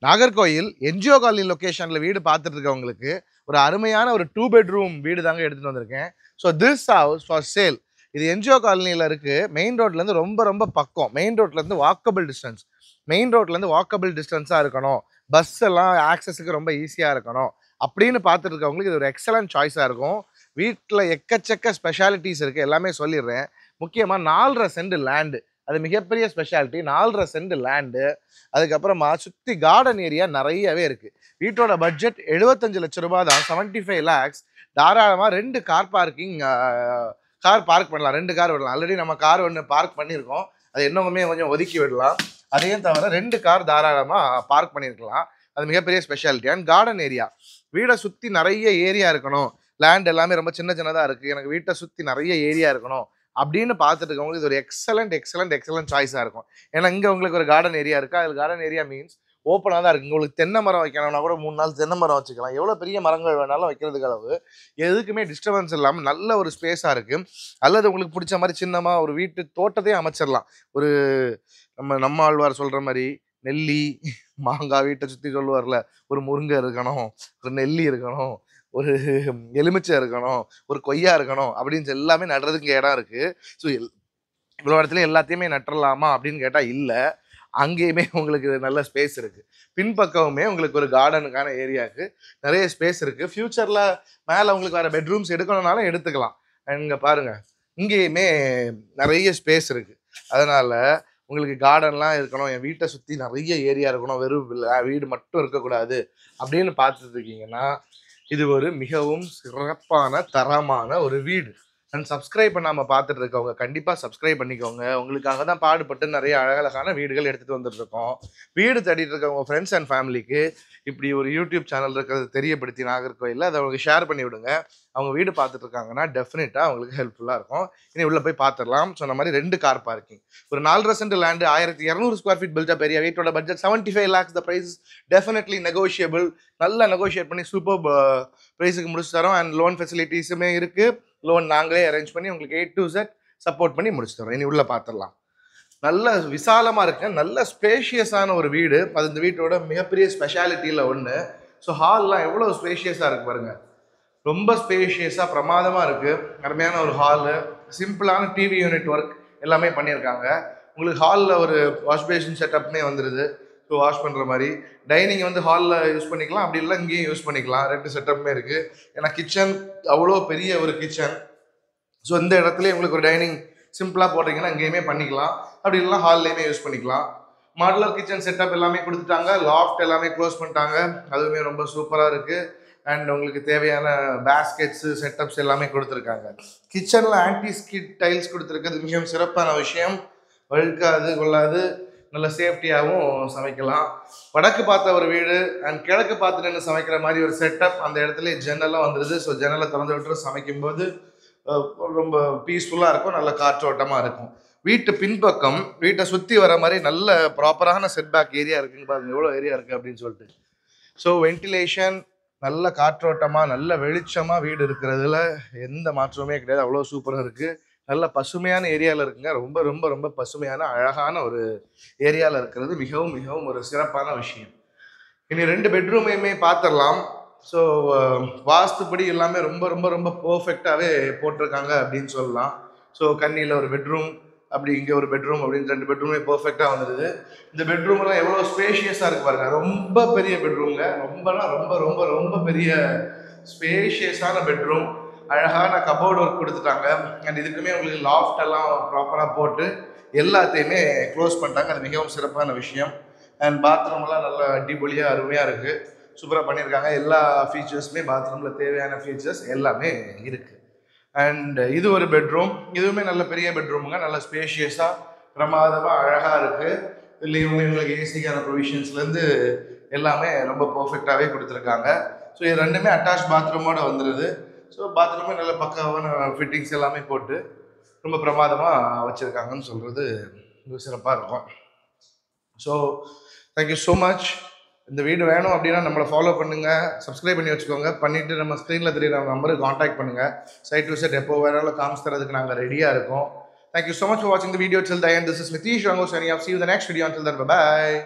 Nagercoil NGO colony லொகேஷன்ல வீடு பார்த்துட்டு இருக்கவங்களுக்கு ஒரு அருமையான ஒரு 2 பெட்ரூம் வீடு தாங்க எடுத்துட்டு வந்திருக்கேன். So this house for sale. இது என்ஜிஓ காலனியில் இருக்கு. மெயின் ரோட்லேருந்து ரொம்ப ரொம்ப பக்கம். மெயின் ரோட்லேருந்து வாக்கபிள் டிஸ்டன்ஸ். மெயின் ரோட்லேருந்து வாக்கபிள் டிஸ்டன்ஸாக இருக்கணும். பஸ் எல்லாம் ஆக்சஸுக்கு ரொம்ப ஈஸியாக இருக்கணும் அப்படின்னு பார்த்துட்டு இருக்கவங்களுக்கு இது ஒரு எக்ஸலண்ட் சாய்ஸாக இருக்கும். வீட்டில் எக்கச்சக்க ஸ்பெஷாலிட்டிஸ் இருக்குது, எல்லாமே சொல்லிடுறேன். முக்கியமாக 4.5 சென்ட் லேண்டு, அது மிகப்பெரிய ஸ்பெஷாலிட்டி. 4.5 சென்ட் லேண்டு, அதுக்கப்புறமா சுற்றி கார்டன் ஏரியா நிறையவே இருக்குது. வீட்டோட பட்ஜெட் 75 லட்ச ரூபாய் தான், 75 lakhs. தாராளமாக 2 கார் பார்க்கிங், கார் பார்க் பண்ணலாம், 2 கார் விடலாம். ஆல்ரெடி நம்ம கார் ஒன்று பார்க் பண்ணியிருக்கோம், அது இன்னுமே கொஞ்சம் ஒதுக்கி விடலாம். அதையும் தவிர 2 கார் தாராளமாக பார்க் பண்ணியிருக்கலாம். அது மிகப்பெரிய ஸ்பெஷாலிட்டி. அண்ட் கார்டன் ஏரியா, வீடை சுற்றி நிறைய ஏரியா இருக்கணும், லேண்ட் எல்லாமே ரொம்ப சின்ன சின்னதாக இருக்குது, எனக்கு வீட்டை சுற்றி நிறைய ஏரியா இருக்கணும் அப்படின்னு பார்த்துட்டு இருக்கவங்களுக்கு இது ஒரு எக்ஸலண்ட் சாய்ஸாக இருக்கும். ஏன்னா இங்கே உங்களுக்கு ஒரு கார்டன் ஏரியா இருக்குது. அதில் கார்டன் ஏரியா மீன்ஸ் ஓப்பனாக தான் இருக்குது. உங்களுக்கு தென்னை மரம் வைக்கணும்னா கூட 3 நாள் தென்னை மரம் வச்சுக்கலாம். எவ்வளோ பெரிய மரங்கள் வேணாலும் வைக்கிறதுக்கு அளவு எதுக்குமே டிஸ்டர்பன்ஸ் இல்லாமல் நல்ல ஒரு ஸ்பேஸாக இருக்குது. அல்லது உங்களுக்கு பிடிச்ச மாதிரி சின்னமாக ஒரு வீட்டு தோட்டத்தையும் அமைச்சிடலாம். ஒரு நம்ம ஆழ்வார் சொல்கிற மாதிரி நெல்லி மாங்காய் வீட்டை சுற்றி சொல்லுவார்ல, ஒரு முருங்கை இருக்கணும், ஒரு நெல்லி இருக்கணும், ஒரு எலுமிச்சை இருக்கணும், ஒரு கொய்யா இருக்கணும் அப்படின்னு எல்லாமே நடுறதுக்கு இடம் இருக்குது. ஸோ இவ்வளோ இடத்துல எல்லாத்தையுமே நட்டுறலாமா அப்படின்னு கேட்டால் இல்லை. அங்கேயுமே உங்களுக்கு நல்ல ஸ்பேஸ் இருக்குது. பின்பக்கமுமே உங்களுக்கு ஒரு கார்டனுக்கான ஏரியாவுக்கு நிறைய ஸ்பேஸ் இருக்குது. ஃப்யூச்சரில் மேலே உங்களுக்கு வேறு பெட்ரூம்ஸ் எடுக்கணும்னாலும் எடுத்துக்கலாம். இங்கே பாருங்கள், இங்கேயுமே நிறைய ஸ்பேஸ் இருக்குது. அதனால் உங்களுக்கு கார்டன்லாம் இருக்கணும், என் வீட்டை சுற்றி நிறைய ஏரியா இருக்கணும், வெறும் வீடு மட்டும் இருக்கக்கூடாது அப்படின்னு பார்த்துட்டு இருக்கீங்கன்னா இது ஒரு மிகவும் சிறப்பான தரமான ஒரு வீடு. அண்ட் சப்ஸ்கிரைப் பண்ணாமல் பார்த்துட்டு இருக்கவங்க கண்டிப்பாக சப்ஸ்கிரைப் பண்ணிக்கோங்க. உங்களுக்காக தான் பாடுபட்டு நிறைய அழகழகான வீடுகள் எடுத்துகிட்டு வந்துட்டுருக்கோம். வீடு தேடிட்டு இருக்கவங்க ஃப்ரெண்ட்ஸ் அண்ட் ஃபேமிலிக்கு இப்படி ஒரு யூடியூப் சேனல் இருக்கிறது தெரியப்படுத்தி நாகர்கோயிலில் அதை அவங்களுக்கு ஷேர் பண்ணி விடுங்க. அவங்க வீடு பார்த்துட்டு இருக்காங்கன்னா டெஃபினட்டாக அவங்களுக்கு ஹெல்ப்ஃபுல்லாக இருக்கும். இனி உள்ளே போய் பார்த்துடலாம். சொன்ன மாதிரி 2 கார் பார்க்கிங், ஒரு 4.5 cent land, 1200 square feet built up area. வீட்டோட budget 75 lakhs. The price definitely negotiable. நல்லா நெகோஷியேட் பண்ணி சூப்பர் ப்ரைஸுக்கு முடிச்சு தரோம். அண்ட் லோன் ஃபெசிலிட்டிஸுமே இருக்குது. லோன் நாங்களே அரேஞ்ச் பண்ணி உங்களுக்கு A to Z சப்போர்ட் பண்ணி முடிச்சு தரோம். இனி உள்ளே பார்த்துடலாம். நல்ல விசாலமாக இருக்கு, நல்ல ஸ்பேஷியஸான ஒரு வீடு. அது இந்த வீட்டோட மிகப்பெரிய ஸ்பெஷாலிட்டியில் ஒன்று. ஸோ ஹால்லாம் எவ்வளோ ஸ்பேஷியஸாக இருக்குது பாருங்கள். ரொம்ப ஸ்பேஷியஸாக பிரமாதமாக இருக்குது. அருமையான ஒரு ஹாலு, சிம்பிளான டிவி யூனிட் ஒர்க் எல்லாமே பண்ணியிருக்காங்க. உங்களுக்கு ஹாலில் ஒரு வாஷ் பேஷன் செட்டப்மே வந்துடுது. ஸோ வாஷ் பண்ணுற மாதிரி டைனிங் வந்து ஹாலில் யூஸ் பண்ணிக்கலாம், அப்படி இல்லை இங்கேயும் யூஸ் பண்ணிக்கலாம். 2 செட்டப்புமே இருக்குது. ஏன்னா கிச்சன் அவ்வளோ பெரிய ஒரு கிச்சன். ஸோ இந்த இடத்துலேயே உங்களுக்கு ஒரு டைனிங் சிம்பிளாக போடுறீங்கன்னா இங்கேயுமே பண்ணிக்கலாம், அப்படி இல்லைனா ஹால்லையுமே யூஸ் பண்ணிக்கலாம். மாடுலர் கிச்சன் செட்டப் எல்லாமே கொடுத்துட்டாங்க. லாஃப்ட் எல்லாமே க்ளோஸ் பண்ணிட்டாங்க, அதுவுமே ரொம்ப சூப்பராக இருக்குது. அண்ட் உங்களுக்கு தேவையான பேஸ்கெட்ஸு செட்டப்ஸ் எல்லாமே கொடுத்துருக்காங்க. கிச்சனில் ஆன்டி ஸ்கிட் டைல்ஸ் கொடுத்துருக்கிறது மிகவும் சிறப்பான விஷயம். வழுக்காது கொள்ளாது, நல்ல சேஃப்டியாகவும் சமைக்கலாம். வடக்கு பார்த்த ஒரு வீடு அண்ட் கிழக்கு பார்த்து நின்று சமைக்கிற மாதிரி ஒரு செட்டப். அந்த இடத்துல ஜன்னலும் வந்துடுது. ஸோ ஜன்னலை திறந்து விட்டு சமைக்கும்போது ரொம்ப பீஸ்ஃபுல்லாக இருக்கும், நல்ல காற்றோட்டமாக இருக்கும். வீட்டு பின்பக்கம் வீட்டை சுற்றி வர மாதிரி நல்ல ப்ராப்பரான செட்பேக் ஏரியா இருக்குங்க. பாருங்க எவ்வளோ ஏரியா இருக்குது அப்படின்னு சொல்லிட்டு. ஸோ வென்டிலேஷன், நல்ல காற்றோட்டமாக நல்ல வெளிச்சமாக வீடு இருக்கிறதுல எந்த மாற்றமே கிடையாது. அவ்வளோ சூப்பராக இருக்குது. நல்ல பசுமையான ஏரியாவில் இருக்குங்க. ரொம்ப ரொம்ப ரொம்ப பசுமையான அழகான ஒரு ஏரியாவில் இருக்கிறது மிகவும் மிகவும் ஒரு சிறப்பான விஷயம். இனி 2 பெட்ரூமையுமே பார்த்துடலாம். ஸோ வாஸ்துப்படி எல்லாமே ரொம்ப ரொம்ப ரொம்ப பர்ஃபெக்டாகவே போட்டிருக்காங்க அப்படின்னு சொல்லலாம். ஸோ கன்னியில் ஒரு பெட்ரூம், அப்படி இங்கே ஒரு பெட்ரூம் அப்படின்னு 2 பெட்ரூமே பர்ஃபெக்டாக வந்துடுது. இந்த பெட்ரூம்லாம் எவ்வளோ ஸ்பேஷியஸாக இருக்குது பாருங்க. ரொம்ப பெரிய பெட்ரூம்ங்க, ரொம்பலாம் ரொம்ப ரொம்ப ரொம்ப பெரிய ஸ்பேஷியஸான பெட்ரூம். அழகான கபோர்டு ஒர்க் கொடுத்துட்டாங்க. அண்ட் இதுக்குமே உங்களுக்கு லாஃப்ட் எல்லாம் ப்ராப்பராக போட்டு எல்லாத்தையுமே க்ளோஸ் பண்ணிட்டாங்க. அது மிகவும் சிறப்பான விஷயம். அண்ட் பாத்ரூம்லாம் நல்லா அடிப்பொலியாக அருமையாக இருக்குது, சூப்பராக பண்ணியிருக்காங்க. எல்லா ஃபீச்சர்ஸுமே பாத்ரூமில் தேவையான ஃபீச்சர்ஸ் எல்லாமே இருக்குது. அண்ட் இது ஒரு பெட்ரூம், இதுவுமே நல்ல பெரிய பெட்ரூமுங்க. நல்ல ஸ்பேஷியஸாக பிரமாதமாக அழகாக இருக்குது. இதுலேயுமே உங்களுக்கு ஏசிக்கான ப்ரொவிஷன்ஸ்லேருந்து எல்லாமே ரொம்ப பர்ஃபெக்டாகவே கொடுத்துருக்காங்க. ஸோ இது 2மே அட்டாச் பாத்ரூமோடு வந்துடுது. ஸோ பாத்ரூமே நல்ல பக்காவான ஃபிட்டிங்ஸ் எல்லாமே போட்டு ரொம்ப பிரமாதமாக வச்சுருக்காங்கன்னு சொல்கிறது ரொம்ப சிறப்பாக இருக்கும். So thank you so much. இந்த வீடு வேணும் அப்படின்னா நம்மளை ஃபாலோ பண்ணுங்கள், சப்ஸ்கிரைப் பண்ணி வச்சுக்கோங்க. பண்ணிவிட்டு நம்ம ஸ்க்ரீனில் தெரியுற நம்பருக்கு காண்டாக்ட் பண்ணுங்கள். சைட் டு சைட் எப்போ வேணாலும் காமிச்சு தரதுக்கு நாங்கள் ரெடியாக இருக்கோம். தேங்க்யூ ஸோ மச் ஃபார் வாட்சிங் the video. Till the end, this is Nitish Rango signing off. See you in the next video. Until then, bye bye.